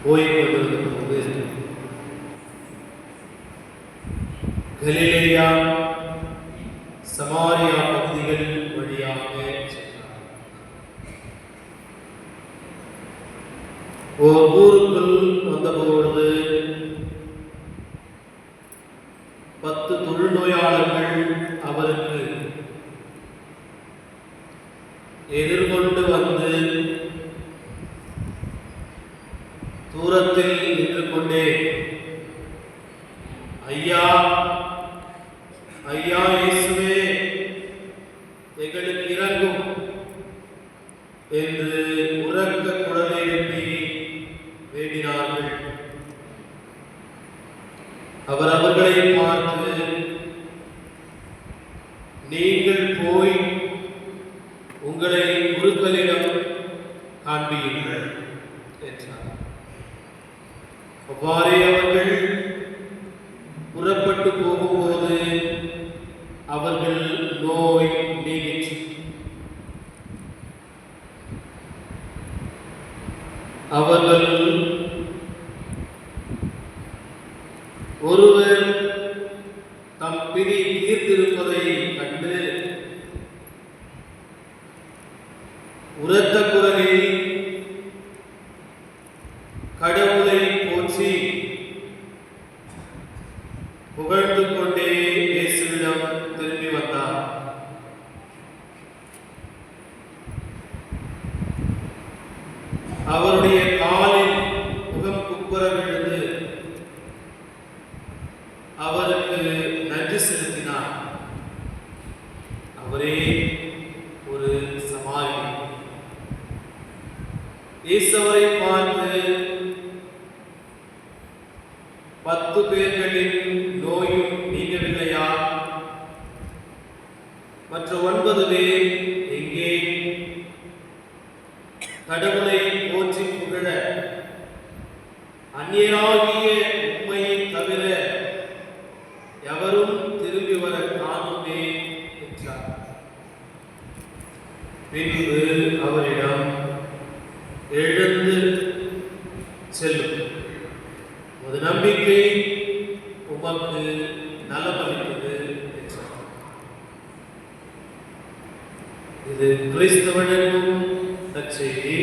போய்கொண்டிருக்கும்போது கலிலேயா சமாரியா பகுதிகள் வழியாக சென்றார். ஓர் ஊருக்குள் வந்தபொழுது 10 தொழுநோயாளர்கள் அவருக்கு எதிர்கொண்டு வந்து தூரத்தில் நின்று கொண்டே, ஐயா ஐயா இயேசுவே, எங்களுக்கு இறங்கும் என்று உரக்க குரலை எழுப்பி வேண்டினார்கள். அவர் அவர்களை பார்த்து, நீங்கள் போய் உங்களை குருக்களிடம் காண்பியுங்கள் என்றார். அவ்வாறே அவர்கள் புறப்பட்டு போகும்போது அவர்கள் நோய் நீங்கிற்று. அவர்கள் ஒருவர் தம் பிடி தீர்த்திருப்பதை கண்டு உரத்த குரலில் கடவுளை போற்றி புகழ்ந்து கொண்டே இயேசுவிடம் திரும்பி வந்தார். அவருடைய காலில் முகம் குப்புற விழுந்து அவருக்கு நன்றி செலுத்தினார். அவரே ஒரு சமாரி. இயேசு அவரை பார்த்து, 10 பேர்களின் நோயும் நீங்கவில்லையா? மற்ற 9 பேர் எங்கே? கடவுளை போற்றி புகழ அந்நியராகிய உம்மையை தவிர எவரும் திரும்பி வர காணுமே என்றார். பின்பு அவரிடம், எழுந்து செல்லும், ஒரு நம்பிக்கை உமக்கு நலமளித்தது என்றார். இது கிறிஸ்தவனுக்கும் நற்செய்தி.